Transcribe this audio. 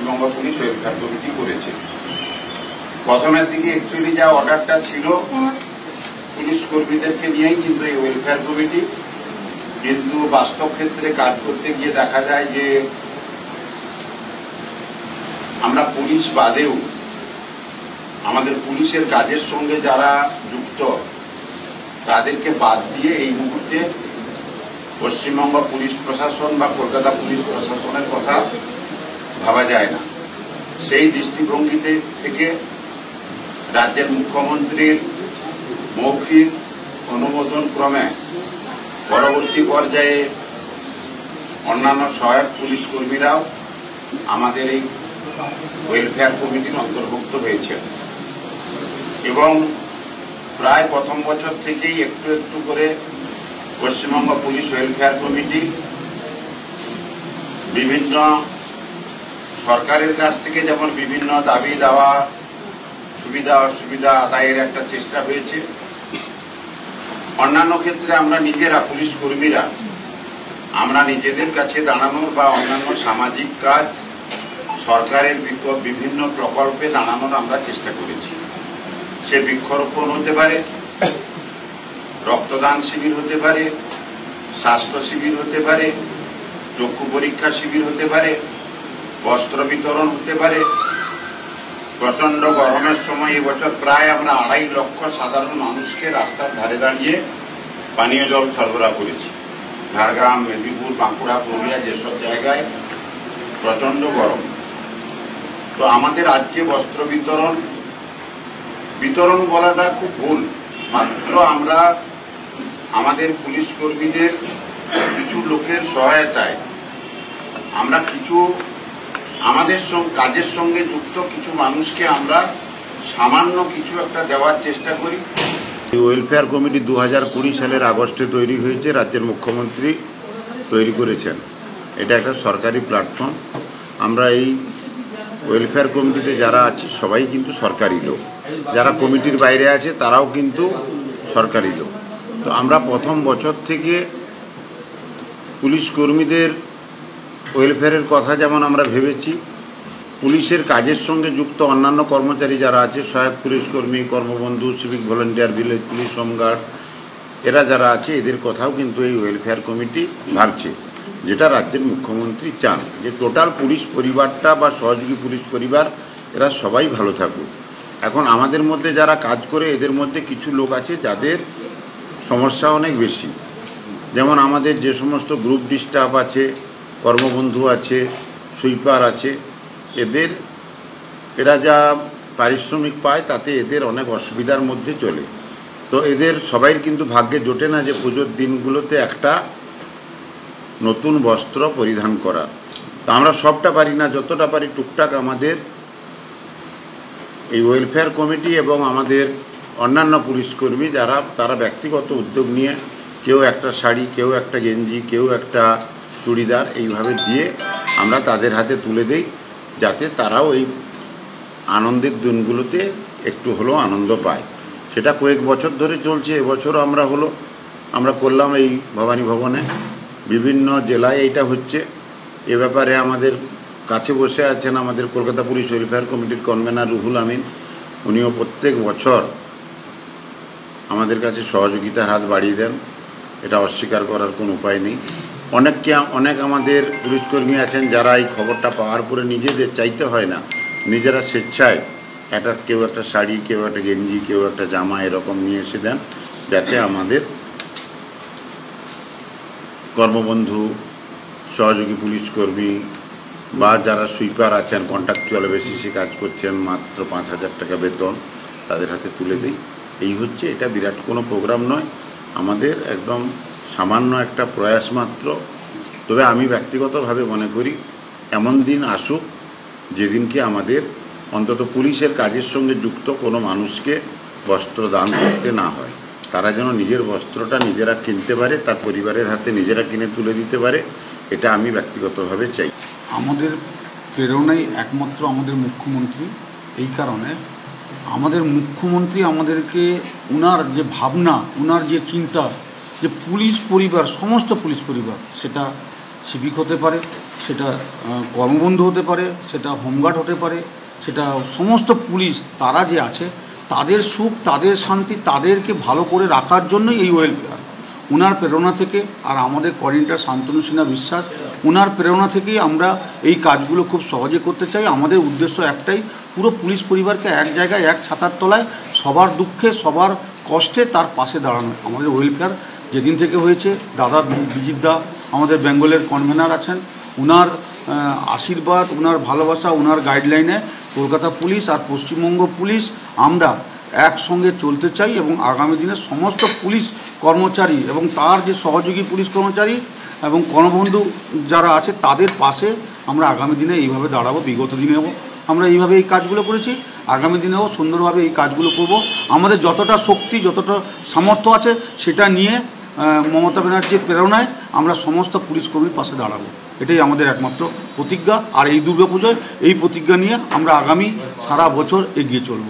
Paschimbanga police welfare committee করেছে। প্রথমের দিকে অ্যাকচুয়ালি যা অর্ডারটা ছিল পুলিশ কর্মীদেরকে নিয়েই কিন্তু এই ওয়েলফেয়ার কমিটি, কিন্তু বাস্তব ক্ষেত্রে কাজ করতে গিয়ে দেখা যায় যে আমরা পুলিশ বাদেও আমাদের পুলিশের কাজের সঙ্গে যারা যুক্ত তাদেরকে বাদ দিয়ে এই মুহূর্তে পশ্চিমবঙ্গ পুলিশ প্রশাসন বা কলকাতা পুলিশ প্রশাসনের কথা ভাবা যায় না। সেই দৃষ্টিভঙ্গিতে থেকে রাজ্যের মুখ্যমন্ত্রীর মৌখিক অনুমোদন ক্রমে পরবর্তী পর্যায়ে অন্যান্য সহায়ক পুলিশ কর্মীরাও আমাদের এই ওয়েলফেয়ার কমিটির অন্তর্ভুক্ত হয়েছে এবং প্রায় প্রথম বছর থেকেই একটু একটু করে পশ্চিমবঙ্গ পুলিশ ওয়েলফেয়ার কমিটি বিভিন্ন সরকারের কাছ থেকে যেমন বিভিন্ন দাবি দেওয়া, সুবিধা অসুবিধা আদায়ের একটা চেষ্টা হয়েছে, অন্যান্য ক্ষেত্রে আমরা নিজেরা পুলিশ কর্মীরা আমরা নিজেদের কাছে দাঁড়ানোর বা অন্যান্য সামাজিক কাজ সরকারের বিভিন্ন প্রকল্পে দাঁড়ানোর আমরা চেষ্টা করেছি। সে বৃক্ষরোপণ হতে পারে, রক্তদান শিবির হতে পারে, স্বাস্থ্য শিবির হতে পারে, চক্ষু পরীক্ষা শিবির হতে পারে, বস্ত্র বিতরণ হতে পারে। প্রচন্ড গরমের সময় এবছর প্রায় আমরা 2.5 লক্ষ সাধারণ মানুষকে রাস্তার ধারে দাঁড়িয়ে পানীয় জল সরবরাহ করেছি। ঝাড়গ্রাম, মেদিনীপুর, বাঁকুড়া, পুরুলিয়া যেসব জায়গায় প্রচন্ড গরম, তো আমাদের আজকে বস্ত্র বিতরণ বলাটা খুব ভুল। মাত্র আমরা আমাদের পুলিশ কর্মীদের কিছু লোকের সহায়তায় আমরা কিছু আমাদের কাজের সঙ্গে যুক্ত কিছু মানুষকে আমরা সামান্য কিছু একটা দেওয়ার চেষ্টা করি। ওয়েলফেয়ার কমিটি 2020 সালের আগস্টে তৈরি হয়েছে, রাজ্যের মুখ্যমন্ত্রী তৈরি করেছেন। এটা একটা সরকারি প্ল্যাটফর্ম। আমরা এই ওয়েলফেয়ার কমিটিতে যারা আছি সবাই কিন্তু সরকারি লোক, যারা কমিটির বাইরে আছে তারাও কিন্তু সরকারি লোক। তো আমরা প্রথম বছর থেকে পুলিশ কর্মীদের ওয়েলফেয়ারের কথা যেমন আমরা ভেবেছি, পুলিশের কাজের সঙ্গে যুক্ত অন্যান্য কর্মচারী যারা আছে, সহায়ক পুলিশ কর্মী, কর্মবন্ধু, civic volunteer, village police, home guard, এরা যারা আছে এদের কথাও কিন্তু এই ওয়েলফেয়ার কমিটি ভাবছে, যেটা রাজ্যের মুখ্যমন্ত্রী চান যে টোটাল পুলিশ পরিবারটা বা সহযোগী পুলিশ পরিবার এরা সবাই ভালো থাকুক। এখন আমাদের মধ্যে যারা কাজ করে এদের মধ্যে কিছু লোক আছে যাদের সমস্যা অনেক বেশি, যেমন আমাদের যে সমস্ত গ্রুপ ডি স্টাফ আছে, কর্মবন্ধু আছে, সুইপার আছে, এরা যা পারিশ্রমিক পায় তাতে এদের অনেক অসুবিধার মধ্যে চলে। তো এদের সবাইর কিন্তু ভাগ্যে জোটে না যে পুজোর দিনগুলোতে একটা নতুন বস্ত্র পরিধান করা। তো আমরা সবটা পারি না, যতটা পারি টুকটাক আমাদের এই ওয়েলফেয়ার কমিটি এবং আমাদের অন্যান্য পুলিশ কর্মী তারা ব্যক্তিগত উদ্যোগ নিয়ে কেউ একটা শাড়ি, কেউ একটা গেঞ্জি, কেউ একটা চুড়িদার এইভাবে দিয়ে আমরা তাদের হাতে তুলে দিই, যাতে তারাও এই আনন্দের দিনগুলোতে একটু হলেও আনন্দ পায়। সেটা কয়েক বছর ধরে চলছে। এবছরও আমরা করলাম এই ভবানী ভবনে, বিভিন্ন জেলায় এইটা হচ্ছে। এ ব্যাপারে আমাদের কাছে বসে আছেন আমাদের কলকাতা পুলিশ ওয়েলফেয়ার কমিটির কনভেনার রুহুল আমিন। উনিও প্রত্যেক বছর আমাদের কাছে সহযোগিতার হাত বাড়িয়ে দেন, এটা অস্বীকার করার কোনো উপায় নেই। অনেক আমাদের পুলিশকর্মী আছেন যারা এই খবরটা পাওয়ার পরে নিজেদের চাইতে হয় না, নিজেরা স্বেচ্ছায় কেউ একটা শাড়ি, কেউ একটা গেঞ্জি, কেউ একটা জামা এরকম নিয়ে এসে দেন, যাতে আমাদের কর্মবন্ধু, সহযোগী পুলিশকর্মী বা যারা সুইপার আছেন, কন্ট্রাকচুয়াল বেসিসে কাজ করছেন, মাত্র 5,000 টাকা বেতন, তাদের হাতে তুলে দিই। এই হচ্ছে, এটা বিরাট কোনো প্রোগ্রাম নয়, আমাদের একদম সামান্য একটা প্রয়াস মাত্র। তবে আমি ব্যক্তিগতভাবে মনে করি এমন দিন আসুক যেদিনকে আমাদের অন্তত পুলিশের কাজের সঙ্গে যুক্ত কোনো মানুষকে বস্ত্র দান করতে না হয়। তারা যেন নিজের বস্ত্রটা নিজেরা কিনতে পারে, তার পরিবারের হাতে নিজেরা কিনে তুলে দিতে পারে, এটা আমি ব্যক্তিগতভাবে চাই। আমাদের প্রেরণাই একমাত্র আমাদের মুখ্যমন্ত্রী। এই কারণে আমাদের মুখ্যমন্ত্রী আমাদেরকে ওনার যে ভাবনা, ওনার যে চিন্তা, যে পুলিশ পরিবার, সমস্ত পুলিশ পরিবার, সেটা সিভিক হতে পারে, সেটা কর্মবন্ধু হতে পারে, সেটা হোমগার্ড হতে পারে, সেটা সমস্ত পুলিশ তারা যে আছে তাদের সুখ, তাদের শান্তি, তাদেরকে ভালো করে রাখার জন্যই এই ওয়েলফেয়ার। ওনার প্রেরণা থেকে, আর আমাদের কোঅর্ডিনেটর শান্তনু সিনহা বিশ্বাস, ওনার প্রেরণা থেকেই আমরা এই কাজগুলো খুব সহজে করতে চাই। আমাদের উদ্দেশ্য একটাই, পুরো পুলিশ পরিবারকে এক জায়গায়, এক ছাতার তলায়, সবার দুঃখে সবার কষ্টে তার পাশে দাঁড়ানো। আমাদের ওয়েলফেয়ার যেদিন থেকে হয়েছে, দাদা বিজিত দা আমাদের বেঙ্গলের কনভেনার আছেন, ওনার আশীর্বাদ, ওনার ভালোবাসা, ওনার গাইডলাইনে কলকাতা পুলিশ আর পশ্চিমবঙ্গ পুলিশ আমরা একসঙ্গে চলতে চাই এবং আগামী দিনে সমস্ত পুলিশ কর্মচারী এবং তার যে সহযোগী পুলিশ কর্মচারী এবং কর্মবন্ধু যারা আছে তাদের পাশে আমরা আগামী দিনে এইভাবে দাঁড়াবো। বিগত দিনেও আমরা এইভাবে এই কাজগুলো করেছি, আগামী দিনেও সুন্দরভাবে এই কাজগুলো করব। আমাদের যতটা শক্তি, যতটা সামর্থ্য আছে সেটা নিয়ে মমতা ব্যানার্জির প্রেরণায় আমরা সমস্ত পুলিশ কর্মীর পাশে দাঁড়াবো। এটাই আমাদের একমাত্র প্রতিজ্ঞা। আর এই দুর্গাপুজোয় এই প্রতিজ্ঞা নিয়ে আমরা আগামী সারা বছর এগিয়ে চলব।